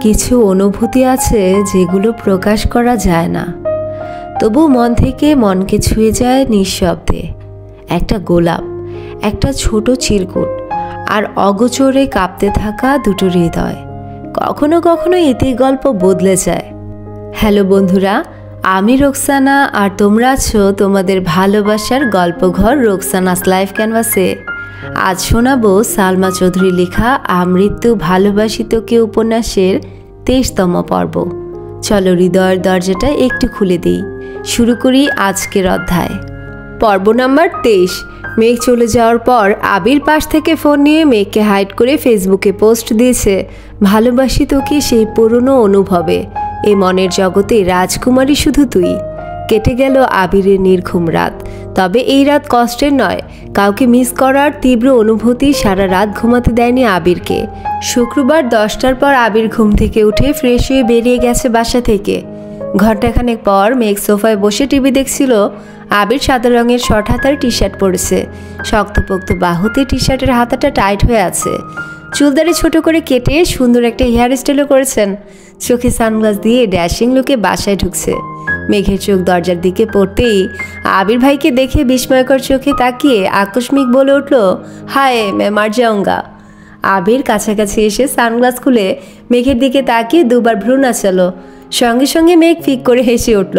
কিছু অনুভূতি আছে যেগুলো প্রকাশ করা যায় না, তবু মন থেকে মনকে ছুঁয়ে যায় নিঃশব্দে। একটা গোলাপ, একটা ছোট চিরকুট, আর অগোচরে কাঁপতে থাকা দুটো হৃদয়। কখনো কখনো এতেই গল্প বদলে যায়। হ্যালো বন্ধুরা, আমি রোকসানা, আর তোমরা আছো তোমাদের ভালোবাসার গল্পঘর রোকসানাস লাইফ ক্যানভাসে। আজ শোনাবো সালমা চৌধুরী লেখা আমৃত্যু ভালোবাসি তোকে উপন্যাসের 23তম পর্ব। চলো হৃদয়ের দরজাটা একটু খুলে দিই। শুরু করি আজকের অধ্যায়। পর্ব নাম্বার 23। মেঘ চলে যাওয়ার পর আবির পাশ থেকে ফোন নিয়ে মেঘকে হাইড করে ফেসবুকে পোস্ট দিয়েছে, ভালোবাসি তোকে সেই পুরনো অনুভবে, এ মনের জগতে রাজকুমারী শুধু তুই। কেটে গেল আবিরের নির্ঘুম রাত। তবে এই রাত কষ্টের নয়, কাউকে মিস করার তীব্র অনুভূতি সারা রাত ঘুমাতে দেয়নি আবিরকে। শুক্রবার 10টার পর আবির ঘুম থেকে উঠে ফ্রেশ হয়ে বেরিয়ে গেছে বাসা থেকে। ঘণ্টাখানেক পর মেঘ সোফায় বসে টিভি দেখছিল। আবির সাদা রঙের শর্ট হাতার টি শার্ট পরেছে। শক্তপোক্ত বাহুতে টি শার্টের হাতাটা টাইট হয়ে আছে। চুলদারি ছোট করে কেটে সুন্দর একটা হেয়ার স্টাইলও করেছেন। চোখে সানগ্লাস দিয়ে ড্যাশিং লুকে বাসায় ঢুকছে। মেঘের চোখ দরজার দিকে পড়তেই আবির ভাইকে দেখে বিস্ময়কর চোখে তাকিয়ে আকস্মিক বলে উঠল, হায় মে মার যাউঙ্গা। আবির কাছাকাছি এসে সানগ্লাস খুলে মেঘের দিকে তাকিয়ে দুবার ভ্রু নাচালো। সঙ্গে সঙ্গে মেঘ ফিক করে হেসে উঠল।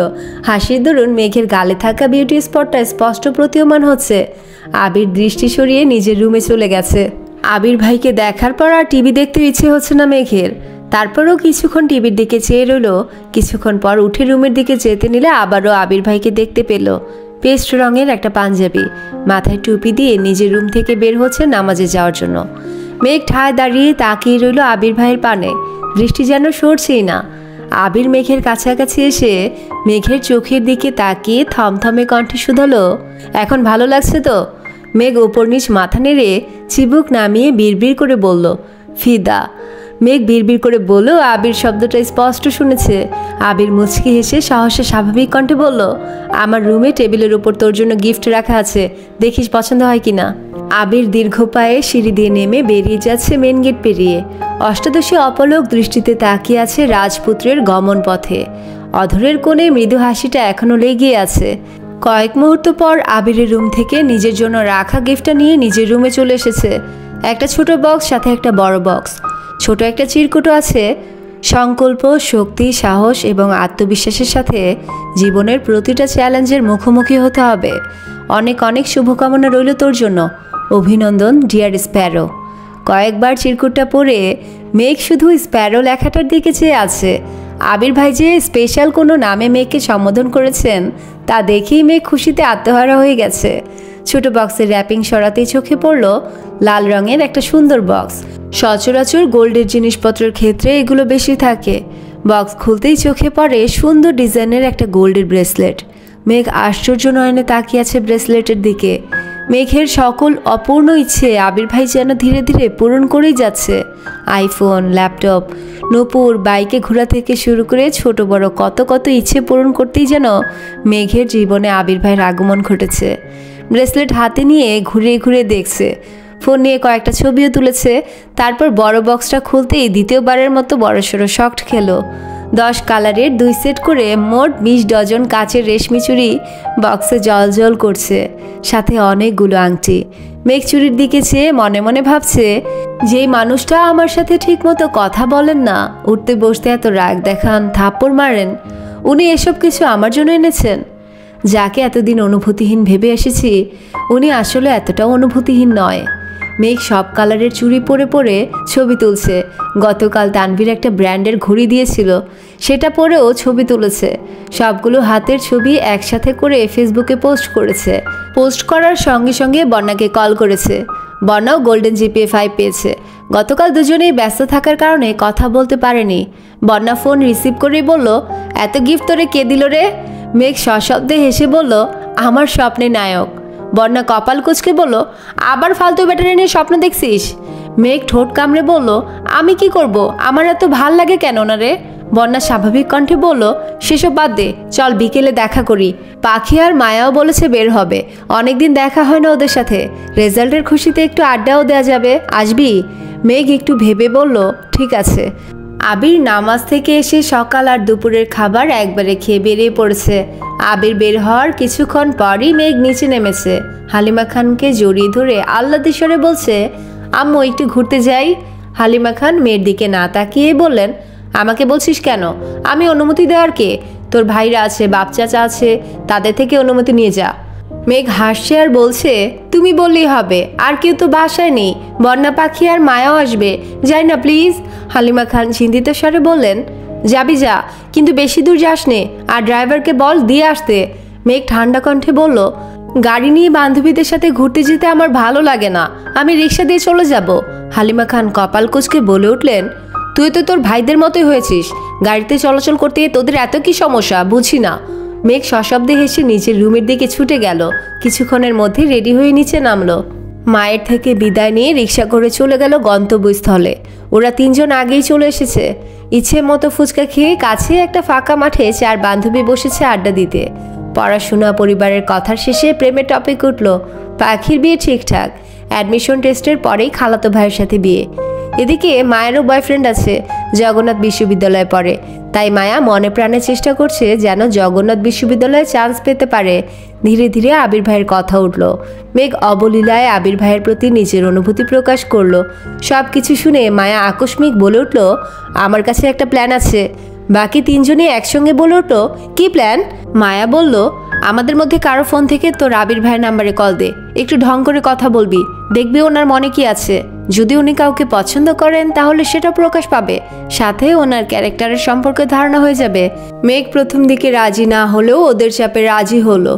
হাসির দরুন মেঘের গালে থাকা বিউটি স্পটটা স্পষ্ট প্রতীয়মান হচ্ছে। আবির দৃষ্টি সরিয়ে নিজের রুমে চলে গেছে। আবির ভাইকে দেখার পর আর টিভি দেখতে ইচ্ছে হচ্ছে না মেঘের। তারপরও কিছুক্ষণ টিভির দিকে চেয়ে রইল। কিছুক্ষণ পর উঠে রুমের দিকে যেতে নিলে আবারও আবির ভাইকে দেখতে পেল। পেস্ট রঙের একটা পাঞ্জাবি, মাথায় টুপি দিয়ে নিজের রুম থেকে বের হচ্ছে নামাজে যাওয়ার জন্য। মেঘ ঠায় দাঁড়িয়ে তাকিয়ে রইল আবির ভাইয়ের পানে। দৃষ্টি যেন সরছেই না। আবির মেঘের কাছাকাছি এসে মেঘের চোখের দিকে তাকিয়ে থমথমে কণ্ঠে শুধালো, এখন ভালো লাগছে তো? মেঘ ওপর নিচ মাথা নেড়ে চিবুক নামিয়ে বিড়বিড় করে বলল, ফিদা। মেঘ বিড়বিড় করে বলল, আবির শব্দটা স্পষ্ট শুনেছে। আবির মুচকি হেসে সাহসে স্বাভাবিক কণ্ঠে বলল, আমার রুমে টেবিলের উপর তোর জন্য গিফট রাখা আছে, দেখিস পছন্দ হয় কিনা। আবির দীর্ঘ পায়ে সিঁড়ি দিয়ে নেমে বেরিয়ে যাচ্ছে মেন গেট পেরিয়ে। অষ্টাদশী অপলক দৃষ্টিতে তাকিয়ে আছে রাজপুত্রের গমন পথে। অধরের কোণে মৃদু হাসিটা এখনও লেগে আছে। কয়েক মুহূর্ত পর আবিরের রুম থেকে নিজের জন্য রাখা গিফটটা নিয়ে নিজের রুমে চলে এসেছে। একটা ছোট বক্স, সাথে একটা বড় বক্স। ছোট একটা চিরকুটও আছে। সংকল্প, শক্তি, সাহস এবং আত্মবিশ্বাসের সাথে জীবনের প্রতিটা চ্যালেঞ্জের মুখোমুখি হতে হবে। অনেক অনেক শুভকামনা রইল তোর জন্য। অভিনন্দন ডিয়ার স্প্যারো। কয়েকবার চিরকুটটা পড়ে মেঘ শুধু স্প্যারো লেখাটার দিকে চেয়ে আছে। আবির ভাই যে স্পেশাল কোনো নামে মেঘকে সম্বোধন করেছেন তা দেখেই মেঘ খুশিতে আত্মহারা হয়ে গেছে। ছোট বক্সের র্যাপিং সরাতেই চোখে পড়ল লাল রঙের একটা সুন্দর বক্স। সচরাচর গোল্ডের জিনিসপত্রের ক্ষেত্রে এগুলো বেশি থাকে। বক্স খুলতেই চোখে পড়ে সুন্দর ডিজাইনের একটা গোল্ডের ব্রেসলেট। মেঘ আশ্চর্য নয়নে তাকিয়ে আছে ব্রেসলেটের দিকে। মেঘের সকল অপূর্ণ ইচ্ছে আবির ভাই যেন ধীরে ধীরে পূরণ করেই যাচ্ছে। আইফোন, ল্যাপটপ, নূপুর, বাইকে ঘোরা থেকে শুরু করে ছোট বড় কত কত ইচ্ছে পূরণ করতেই যেন মেঘের জীবনে আবির ভাইয়ের আগমন ঘটেছে। ব্রেসলেট হাতে নিয়ে ঘুরে ঘুরে দেখছে। ফোন নিয়ে কয়েকটা ছবিও তুলেছে। তারপর বড় বক্সটা খুলতেই দ্বিতীয়বারের মতো বড়সড় শক্ট খেলো। 10 কালারের 2 সেট করে মোট 20 ডজন কাচের রেশমি চুড়ি বক্সে জল করছে, সাথে অনেকগুলো আংটি। মেঘ চুড়ির দিকে চেয়ে মনে মনে ভাবছে, যেই মানুষটা আমার সাথে ঠিকমতো কথা বলেন না, উঠতে বসতে এত রাগ দেখান, থাপ্পড় মারেন, উনি এসব কিছু আমার জন্য এনেছেন। যাকে এতদিন অনুভূতিহীন ভেবে এসেছি, উনি আসলে এতটাও অনুভূতিহীন নয়। মেঘ সব কালারের চুড়ি পরে পরে ছবি তুলছে। গতকাল তানভীর একটা ব্র্যান্ডের ঘড়ি দিয়েছিল, সেটা পরেও ছবি তুলেছে। সবগুলো হাতের ছবি একসাথে করে ফেসবুকে পোস্ট করেছে। পোস্ট করার সঙ্গে সঙ্গে বন্যাকে কল করেছে। বন্যাও গোল্ডেন জিপিএ 5 পেয়েছে। গতকাল দুজনেই ব্যস্ত থাকার কারণে কথা বলতে পারেনি। বন্যা ফোন রিসিভ করেই বলল, এত গিফট তোরে কে দিল রে? মেঘ সশব্দে হেসে বলল, আমার স্বপ্নের নায়ক। বন্যা কপাল কুঁচকে বলল, আবার ফালতু ব্যাটারি নিয়ে স্বপ্ন দেখছিস? মেঘ ঠোঁট কামড়ে বলল, আমি কি করব, আমার এত ভাল লাগে কেন না রে? বন্যা স্বাভাবিক কণ্ঠে বলল, সেসব বাদ দে, চল বিকেলে দেখা করি। পাখি আর মায়াও বলেছে বের হবে। অনেকদিন দেখা হয় না ওদের সাথে। রেজাল্টের খুশিতে একটু আড্ডাও দেওয়া যাবে, আসবি? মেঘ একটু ভেবে বলল, ঠিক আছে। আবির নামাজ থেকে এসে সকাল আর দুপুরের খাবার একবারে খেয়ে বেরিয়ে পড়েছে। আবির বের হওয়ার কিছুক্ষণ পরই মেঘ নিচে নেমেছে। হালিমা খানকে জড়িয়ে ধরে আহ্লাদি স্বরে বলছে, আম্মু একটু ঘুরতে যাই। হালিমা খান মেয়ের দিকে না তাকিয়ে বললেন, আমাকে বলছিস কেন? আমি অনুমতি দেওয়ার কে? তোর ভাইরা আছে, বাপ চাচা আছে, তাদের থেকে অনুমতি নিয়ে যা। মেঘ হাসছে আর বলছে, তুমি বললেই হবে, আর কেউ তো বাসায় নেই, বন্যা পাখি আর মায়াও আসবে, যাই না প্লিজ। হালিমা খান চিন্তিত স্বরে বললেন, যাবি যা, কিন্তু বেশি দূর যাস নে, আর ড্রাইভারকে বল দিয়ে আসতে। মেঘ ঠান্ডা কণ্ঠে বলল, গাড়ি নিয়ে বান্ধবীদের সাথে ঘুরতে যেতে আমার ভালো লাগে না, আমি রিক্সা দিয়ে চলে যাব। হালিমা খান কপাল কুঁচকে বলে উঠলেন, তুই তো তোর ভাইদের মতোই হয়েছিস, গাড়িতে চলাচল করতে তোদের এত কি সমস্যা বুঝি না। মেঘ সশব্দে হেসে নিজের রুমের দিকে ছুটে গেল। কিছুক্ষণের মধ্যে রেডি হয়ে নিচে নামলো। মায়ের থেকে বিদায় নিয়ে রিক্সা করে চলে গেল গন্তব্যস্থলে। ওরা তিনজন আগেই চলে এসেছে। ইচ্ছে মতো ফুচকা খেয়ে কাছে একটা ফাঁকা মাঠে চার বান্ধবী বসেছে আড্ডা দিতে। পড়াশোনা, পরিবারের কথার শেষে প্রেমের টপিক উঠল। পাখির বিয়ে ঠিকঠাক, অ্যাডমিশন টেস্টের পরেই খালাতো ভাইয়ের সাথে বিয়ে। এদিকে মায়েরও বয়ফ্রেন্ড আছে, জগন্নাথ বিশ্ববিদ্যালয়ে পড়ে, তাই মায়া মনে প্রাণে চেষ্টা করছে যেন জগন্নাথ বিশ্ববিদ্যালয়ে চান্স পেতে পারে। ধীরে ধীরে আবির ভাইয়ের কথা উঠল। মেঘ অবলীলায় আবির ভাইয়ের প্রতি নিজের অনুভূতি প্রকাশ করলো। সব কিছু শুনে মায়া আকস্মিক বলে উঠল, আমার কাছে একটা প্ল্যান আছে। বাকি তিনজনই একসঙ্গে বলে উঠল, কি প্ল্যান? মায়া বলল, আমাদের মধ্যে কারো ফোন থেকে তোর আবির ভাইয়ের নাম্বারে কল দে, একটু ঢং করে কথা বলবি, দেখবি ওনার মনে কি আছে। যদি উনি কাউকে পছন্দ করেন তাহলে সেটা প্রকাশ পাবে, সাথে ওনার ক্যারেক্টারের সম্পর্কে ধারণা হয়ে যাবে। মেঘ প্রথম দিকে রাজি না হলেও ওদের চাপে রাজি হলো।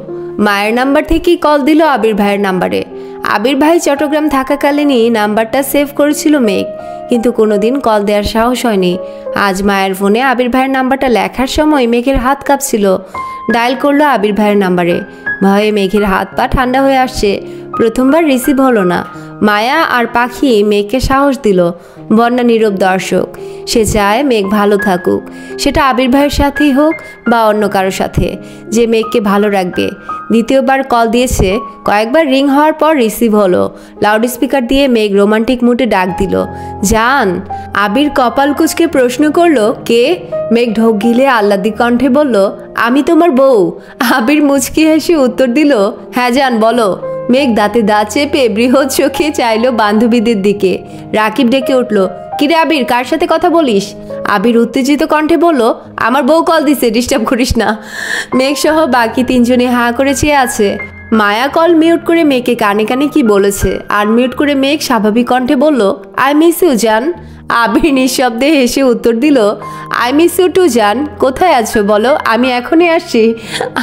মায়ের নাম্বার থেকেই কল দিল আবির ভাইয়ের নাম্বারে। আবির ভাই চট্টগ্রাম থাকাকালীনই নাম্বারটা সেভ করেছিল মেঘ, কিন্তু কোনোদিন কল দেওয়ার সাহস হয়নি। আজ মায়ের ফোনে আবির ভাইয়ের নাম্বারটা লেখার সময় মেঘের হাত কাঁপছিল। ডায়াল করলো আবির ভাইয়ের নাম্বারে। ভয়ে মেঘের হাত পা ঠান্ডা হয়ে আসছে। প্রথমবার রিসিভ হলো না। মায়া আর পাখি মেঘকে সাহস দিল। বন্যা নীরব দর্শক, সে চায় মেঘ ভালো থাকুক, সেটা আবির ভাইয়ের সাথেই হোক বা অন্য কারোর সাথে, যে মেঘকে ভালো রাখবে। দ্বিতীয়বার কল দিয়েছে, কয়েকবার রিং হওয়ার পর রিসিভ হলো। লাউড স্পিকার দিয়ে মেঘ রোমান্টিক মুডে ডাক দিল, জান। আবির কপাল কুঁচকে প্রশ্ন করলো, কে? মেঘ ঢোক গিলে আহ্লাদি কণ্ঠে বলল, আমি তোমার বউ। আবির মুচকি হেসে উত্তর দিল, হ্যাঁ জান বলো। মেঘ দাঁতে দাঁত চেপে বৃহৎ চোখে চাইলো বান্ধবীদের দিকে। রাকিব ডেকে উঠল, কিরে আবির, কার সাথে কথা বলিস? আবির উত্তেজিত কণ্ঠে বলল, আমার বউ কল দিছে, ডিস্টার্ব করিস না। মেঘ সহ বাকি তিনজনে হাঁ করে চেয়ে আছে। মায়া কল মিউট করে মেঘকে কানে কানে কি বলেছে আনমিউট করে মেঘ স্বাভাবিক কণ্ঠে বলল, আই মিস ইউ জান। আবির নিঃশব্দে হেসে উত্তর দিল, আই মিস ইউ টু জান। কোথায় আছো বলো, আমি এখনই আসছি।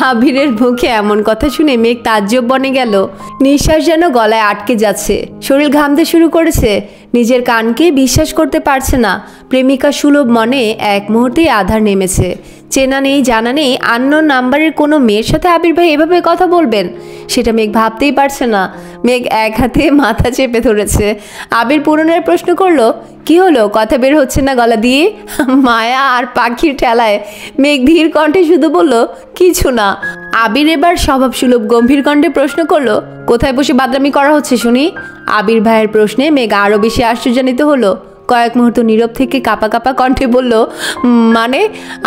আবিরের মুখে এমন কথা শুনে মেঘ তাজ্জব বনে গেল। নিঃশ্বাস যেন গলায় আটকে যাচ্ছে, শরীর ঘামতে শুরু করেছে। নিজের কানকে বিশ্বাস করতে পারছে না। প্রেমিকা সুলভ মনে এক মুহূর্তেই আধার নেমেছে। চেনা নেই, জানা নেই, আননোন নাম্বারের কোনো মেয়ের সাথে আবির ভাই এভাবে কথা বলবেন, সেটা মেঘ ভাবতেই পারছে না। মেঘ এক হাতে মাথা চেপে ধরেছে। আবির পুনরায় প্রশ্ন করলো, কি হলো, কথা বের হচ্ছে না গলা দিয়ে? মায়া আর পাখির ঠেলায় মেঘ ধীর কণ্ঠে শুধু বলল, কিছু না। আবির এবার স্বভাবসুলভ গম্ভীর কণ্ঠে প্রশ্ন করলো, কোথায় বসে বাদরামি করা হচ্ছে শুনি? আবির ভাইয়ের প্রশ্নে মেঘ আরও বেশি আশ্চর্যান্বিত হলো। কয়েক মুহূর্ত নীরব থেকে কাঁপা কাঁপা কণ্ঠে বলল, মানে?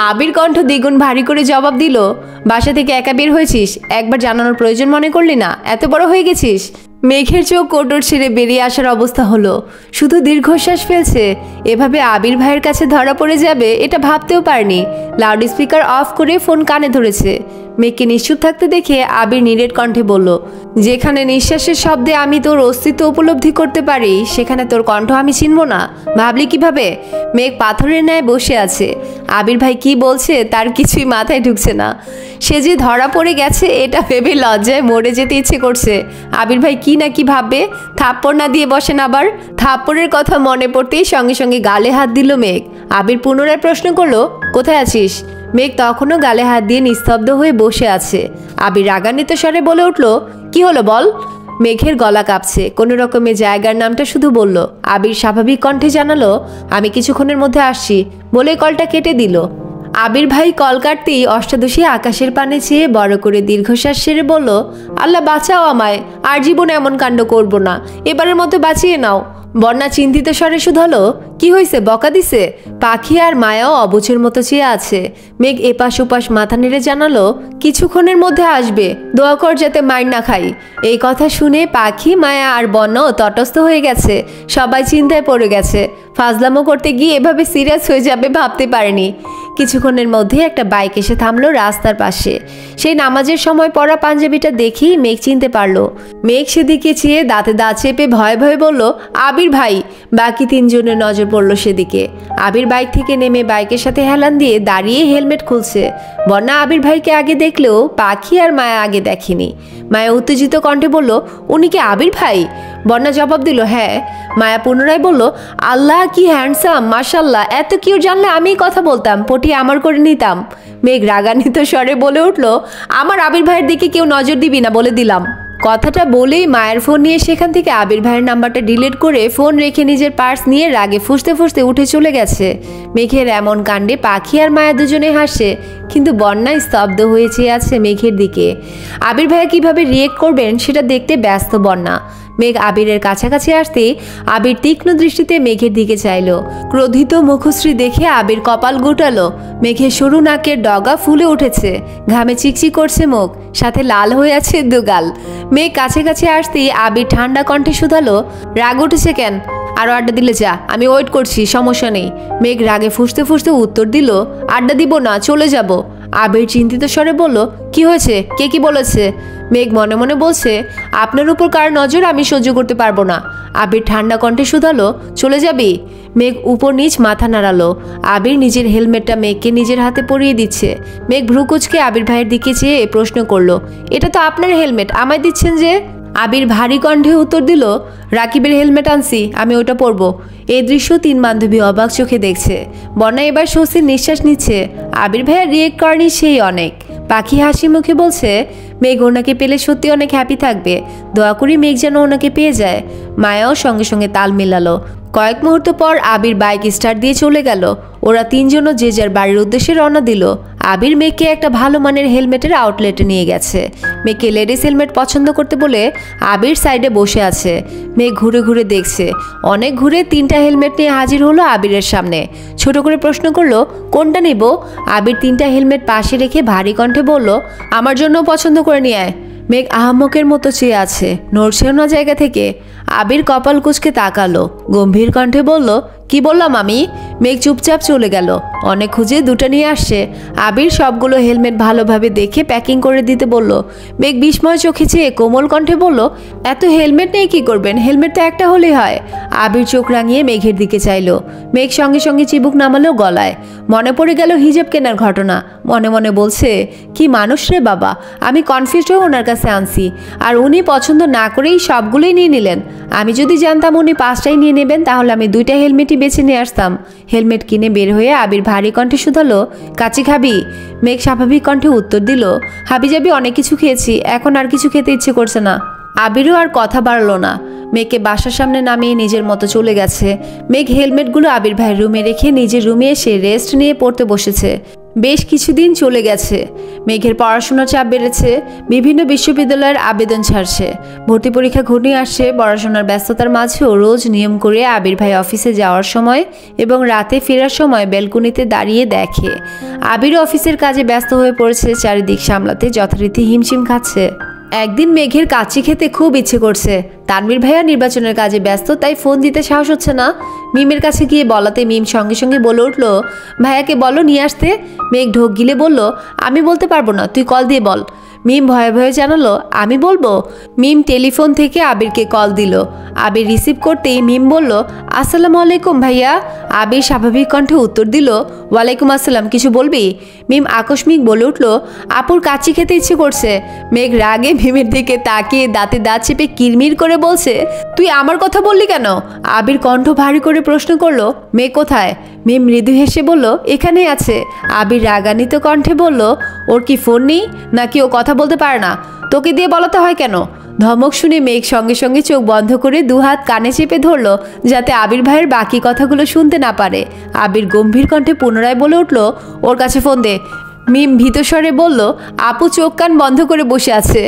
আবির কণ্ঠ দ্বিগুণ ভারী করে জবাব দিল, বাসা থেকে একা বের হয়েছিস, একবার জানানোর প্রয়োজন মনে করলি না? এত বড় হয়ে গেছিস? মেঘের চোখ কোটর ছেড়ে বেরিয়ে আসার অবস্থা হলো। শুধু দীর্ঘশ্বাস ফেলছে। এভাবে আবির ভাইয়ের কাছে ধরা পড়ে যাবে এটা ভাবতেও পারেনি। লাউড স্পিকার অফ করে ফোন কানে ধরেছে। মেঘকে নিশ্চুপ থাকতে দেখে আবির নিরেট কণ্ঠে বলল, যেখানে নিঃশ্বাসের শব্দে আমি তোর অস্তিত্ব উপলব্ধি করতে পারি, সেখানে তোর কণ্ঠ আমি চিনব না? ভাবলি কিভাবে? মেঘ পাথরের ন্যায় বসে আছে। আবির ভাই কি বলছে তার কিছুই মাথায় ঢুকছে না। সে যে ধরা পড়ে গেছে এটা ভেবে লজ্জায় মরে যেতে ইচ্ছে করছে। আবির ভাই কি না কি ভাববে, থাপ্পড় না দিয়ে বসেন আবার। থাপ্পড়ের কথা মনে পড়তেই সঙ্গে সঙ্গে গালে হাত দিল মেঘ। আবির পুনরায় প্রশ্ন করলো, কোথায় আছিস? মেঘ তখনও গালে হাত দিয়ে নিস্তব্ধ হয়ে বসে আছে। আবির রাগান্বিত স্বরে বলে উঠল, কি হলো বল? মেঘের গলা কাঁপছে। কোনো রকমে জায়গার নামটা শুধু বলল। আবির স্বাভাবিক কণ্ঠে জানালো, আমি কিছুক্ষণের মধ্যে আসছি, বলে কলটা কেটে দিল। আবির ভাই কল কাটতেই অষ্টাদশী আকাশের পানে চেয়ে বড় করে দীর্ঘশ্বাস সেরে বলল, আল্লাহ বাঁচাও আমায়, আর জীবনে এমন কাণ্ড করব না, এবারের মতো বাঁচিয়ে নাও। বন্যা চিন্তিত স্বরে শুধালো, কি হয়েছে, বকা দিছে? পাখি আর মায়াও অবুঝের মতো চেয়ে আছে। মেঘ এপাশ ওপাশ মাথা নেড়ে জানালো, কিছুক্ষণের মধ্যে আসবে, দোয়া কর যাতে মাইর না খাই। এই কথা শুনে পাখি, মায়া আর বন্যাও তটস্থ হয়ে গেছে। সবাই চিন্তায় পড়ে গেছে। ফাজলামো করতে গিয়ে এভাবে সিরিয়াস হয়ে যাবে ভাবতে পারেনি। কিছুক্ষণের মধ্যে একটা বাইক এসে থামলো রাস্তার পাশে। সেই নামাজের সময় পরা পাঞ্জাবিটা দেখেই মেঘ চিনতে পারলো। মেঘ সেদিকে চেয়ে দাঁতে দাঁত চেপে ভয়ে ভয়ে বলল, আবির ভাই। বাকি তিনজনের নজর পড়লো সেদিকে। আবির বাইক থেকে নেমে বাইকের সাথে হেলান দিয়ে দাঁড়িয়ে হেলমেট খুলছে। বন্যা আবির ভাইকে আগে দেখলেও পাখি আর মায়া আগে দেখেনি। মায়া উত্তেজিত কণ্ঠে বলল, উনি কি আবির ভাই? বন্যা জবাব দিল, হ্যাঁ। মায়া পুনরায় বলল, আল্লাহ কি হ্যান্ডসাম, মাশাল্লাহ, এত কিউ জানলে আমিই কথা বলতাম, পটি আমার করে নিতাম। মেঘ রাগান্বিত স্বরে বলে উঠল, আমার আবির ভাইয়ের দিকে কেউ নজর দিবি না বলে দিলাম। কথাটা বলেই মায়ের ফোন নিয়ে সেখান থেকে আবির ভাইয়ের নাম্বারটা ডিলিট করে ফোন রেখে নিজের পার্স নিয়ে রাগে ফুঁসতে ফুঁসতে উঠে চলে গেছে। মেঘের এমন কাণ্ডে পাখি আর মায়া দুজনে হাসে, কিন্তু বন্যায় স্তব্ধ হয়ে চেয়ে আছে মেঘের দিকে। আবির ভাইয়া কিভাবে রিয়েক্ট করবেন সেটা দেখতে ব্যস্ত বন্যা। মেঘ আবিরের কাছাকাছি আসতেই আবির তীক্ষ্ণ দৃষ্টিতে মেঘের দিকে চাইল। ক্রোধিত মুখশ্রী দেখে আবির কপাল গোটালো। মেঘের সরু নাকের ডগা ফুলে উঠেছে, ঘামে চিকচিক করছে মুখ, সাথে লাল হয়ে আছে দুগাল। মেঘ কাছে আসতেই আবির ঠান্ডা কণ্ঠে শুধালো, রাগ উঠেছে কেন? আরও আড্ডা দিলে যা, আমি ওয়েট করছি, সমস্যা নেই। মেঘ রাগে ফুঁসতে ফুঁসতে উত্তর দিল, আড্ডা দিব না, চলে যাব। আবির চিন্তিত স্বরে বলল, কি হয়েছে, কে কি বলেছে? মেঘ মনে মনে বলছে, আপনার উপর কার নজর আমি সহ্য করতে পারবো না। আবির ঠান্ডা কণ্ঠে শুধালো, চলে যাবি? মেঘ উপর নিচ মাথা নাড়ালো। আবির নিজের হেলমেটটা মেঘকে নিজের হাতে পরিয়ে দিচ্ছে। মেঘ ভ্রুকুচকে আবির ভাইয়ের দিকে চেয়ে প্রশ্ন করলো, এটা তো আপনার হেলমেট, আমায় দিচ্ছেন যে? আবির ভারী কণ্ঠে উত্তর দিল, রাকিবের হেলমেট আনছি, আমি ওটা পরবো। এই দৃশ্য তিন বান্ধবী অবাক চোখে দেখছে। বন্যা এবার স্বস্তির নিঃশ্বাস নিচ্ছে। আবির ভাইয়া রিয়েক্ট করেনি সেই অনেক। পাখি হাসি মুখে বলছে, মেঘ ওনাকে পেলে সত্যি অনেক হ্যাপি থাকবে, দোয়া করি মেঘ যেন ওনাকে পেয়ে যায়। মায়াও সঙ্গে সঙ্গে তাল মেলালো। কয়েক মুহূর্ত পর আবির বাইক স্টার্ট দিয়ে চলে গেল। ওরা তিনজনও যে যার বাড়ির উদ্দেশ্যে রওনা দিল। আবির মেঘকে একটা ভালো মানের হেলমেটের আউটলেটে নিয়ে গেছে। মেঘকে লেডিস হেলমেট পছন্দ করতে বলে আবির সাইডে বসে আছে। মেঘ ঘুরে ঘুরে দেখছে। অনেক ঘুরে তিনটা হেলমেট নিয়ে হাজির হলো আবিরের সামনে। ছোট করে প্রশ্ন করলো, কোনটা নেব? আবির তিনটা হেলমেট পাশে রেখে ভারী কণ্ঠে বলল, আমার জন্য পছন্দ করে নিয়ে আয়। মেঘ আহাম্মকের মতো চেয়ে আছে, নড়ছেও না জায়গা থেকে। আবির কপাল কুঁচকে তাকালো, গম্ভীর কণ্ঠে বলল, কি বললাম আমি? মেঘ চুপচাপ চলে গেল। অনেক খুঁজে দুটো নিয়ে আসছে। আবির সবগুলো হেলমেট ভালোভাবে দেখে প্যাকিং করে দিতে বলল। মেঘ বিস্ময় চোখে চেয়ে কোমল কণ্ঠে বলল, এত হেলমেট নিয়ে কি করবেন? হেলমেট তো একটা হলেই হয়। আবির চোখ রাঙিয়ে মেঘের দিকে চাইল। মেঘ সঙ্গে সঙ্গে চিবুক নামালো গলায়। মনে পড়ে গেল হিজাব কেনার ঘটনা। মনে মনে বলছে, কি মানুষ রে বাবা, আমি কনফিউজড হয়ে ওনার কাছে আনছি, আর উনি পছন্দ না করেই সবগুলোই নিয়ে নিলেন। আমি যদি জানতাম উনি 5টাই নিয়ে নেবেন, তাহলে আমি 2টা হেলমেটই বেছে নিয়ে আসতাম। হেলমেট কিনে বের হয়ে আবির ভারী কণ্ঠে শুধালো, কাচি খাবি? মেঘ স্বাভাবিক কণ্ঠে উত্তর দিল, হাবি যাবি অনেক কিছু খেয়েছি, এখন আর কিছু খেতে ইচ্ছে করছে না। আবিরও আর কথা বাড়লো না। মেঘকে বাসার সামনে নামিয়ে নিজের মতো চলে গেছে। মেঘ হেলমেটগুলো আবির ভাইয়ের রুমে রেখে নিজের রুমে এসে রেস্ট নিয়ে পড়তে বসেছে। বেশ কিছুদিন চলে গেছে। মেঘের পড়াশোনার চাপ বেড়েছে। বিভিন্ন বিশ্ববিদ্যালয়ের আবেদন ছাড়ছে। ভর্তি পরীক্ষা ঘনিয়ে আসছে। পড়াশোনার ব্যস্ততার মাঝেও রোজ নিয়ম করে আবির ভাই অফিসে যাওয়ার সময় এবং রাতে ফেরার সময় ব্যালকনিতে দাঁড়িয়ে দেখে। আবির অফিসের কাজে ব্যস্ত হয়ে পড়েছে, চারিদিক সামলাতে যথারীতি হিমশিম খাচ্ছে। একদিন মেঘের কাচ্চি খেতে খুব ইচ্ছে করছে। তানভীর ভাইয়া নির্বাচনের কাজে ব্যস্ত, তাই ফোন দিতে সাহস হচ্ছে না। মিমের কাছে গিয়ে বলাতে মিম সঙ্গে সঙ্গে বলে উঠল, ভাইয়াকে বলো নিয়ে আসতে। মেঘ ঢোক গিলে বলল, আমি বলতে পারবো না, তুই কল দিয়ে বল। মিম ভয়ে ভয়ে জানালো, আমি বলবো। মিম টেলিফোন থেকে আবিরকে কল দিল। আবির রিসিভ করতেই মিম বলল, আসসালামু আলাইকুম ভাইয়া। আবির স্বাভাবিক কণ্ঠে উত্তর দিল, ওয়ালাইকুম আসসালাম, কিছু বলবি? মিম আকস্মিক বলে উঠল, আপুর কাচ্চি খেতে ইচ্ছে করছে। মেঘ রাগে মিমের দিকে তাকিয়ে দাঁতে দাঁত চেপে কিরমির করে বলছে, তুই আমার কথা বললি কেন? আবির কণ্ঠ ভারী করে প্রশ্ন করলো, মেঘ কোথায়? মিম মৃদু হেসে বলল, এখানেই আছে। আবির রাগান্বিত কণ্ঠে বলল, ওর কি ফোন নেই নাকি ও কথা বলতে পারে না? তোকে দিয়ে বলাতে হয় কেন? ধমক শুনে মেঘ সঙ্গে সঙ্গে চোখ বন্ধ করে দুহাত কানে চেপে ধরল, যাতে আবির ভাইয়ের বাকি কথাগুলো শুনতে না পারে। আবির গম্ভীর কণ্ঠে পুনরায় বলে উঠল, ওর কাছে ফোন দে। মিম ভীতস্বরে বলল, আপু চোখ কান বন্ধ করে বসে আছে।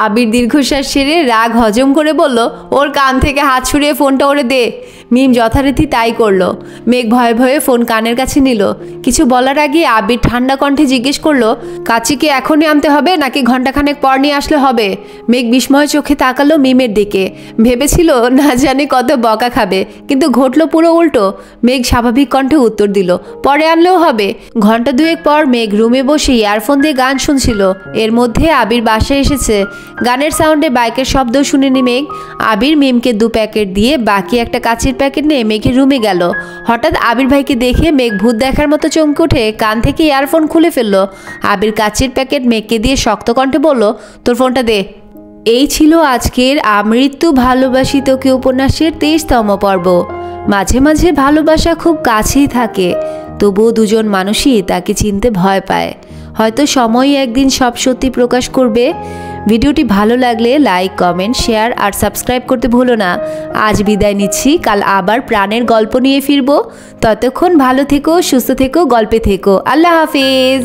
আবির দীর্ঘশ্বাস ছেড়ে রাগ হজম করে বলল, ওর কান থেকে হাত ছুড়িয়ে ফোনটা ওরে দে। মিম যথারীতি তাই করলো। মেঘ ভয়ে ভয়ে ফোন কানের কাছে নিল। কিছু বলার আগে আবির ঠান্ডা কণ্ঠে জিজ্ঞেস করলো, কাচিকে এখনই আনতে হবে নাকি ঘন্টাখানেক পর নিয়ে আসলে হবে? মেঘ বিস্ময় চোখে তাকালো মিমের দিকে। ভেবেছিল না জানি কত বকা খাবে, কিন্তু ঘটল পুরো উল্টো। মেঘ স্বাভাবিক কণ্ঠে উত্তর দিল, পরে আনলেও হবে। ঘন্টা দুয়েক পর মেঘ রুমে বসে ইয়ারফোন দিয়ে গান শুনছিল। এর মধ্যে আবির বাসায় এসেছে। গানের সাউন্ডে বাইকের শব্দ শুনেনি মেঘ। আবির মিমকে 2 প্যাকেট দিয়ে বাকি একটা কাচের প্যাকেট নিয়ে মেঘের রুমে গেল। হঠাৎ আবির ভাইকে দেখে মেঘ ভূত দেখার মতো চমকে উঠে কান থেকে ইয়ারফোন খুলে ফেললো। আবির কাচের প্যাকেট মেঘকে দিয়ে শক্ত কণ্ঠে বলল, তোর ফোনটা দে। এই ছিল আজকের আমৃত্যু ভালোবাসি তোকে উপন্যাসের 23তম পর্ব। মাঝে মাঝে ভালোবাসা খুব কাছেই থাকে, তবুও দুজন মানুষই তাকে চিনতে ভয় পায়। হয়তো সময়ই একদিন সব সত্যি প্রকাশ করবে। ভিডিওটি ভালো লাগলে লাইক, কমেন্ট, শেয়ার আর সাবস্ক্রাইব করতে ভুলো না। আজ বিদায় নিচ্ছি, কাল আবার প্রাণের গল্প নিয়ে ফিরবো। ততক্ষণ ভালো থেকো, সুস্থ থেকো, গল্পে থেকো। আল্লাহ হাফিজ।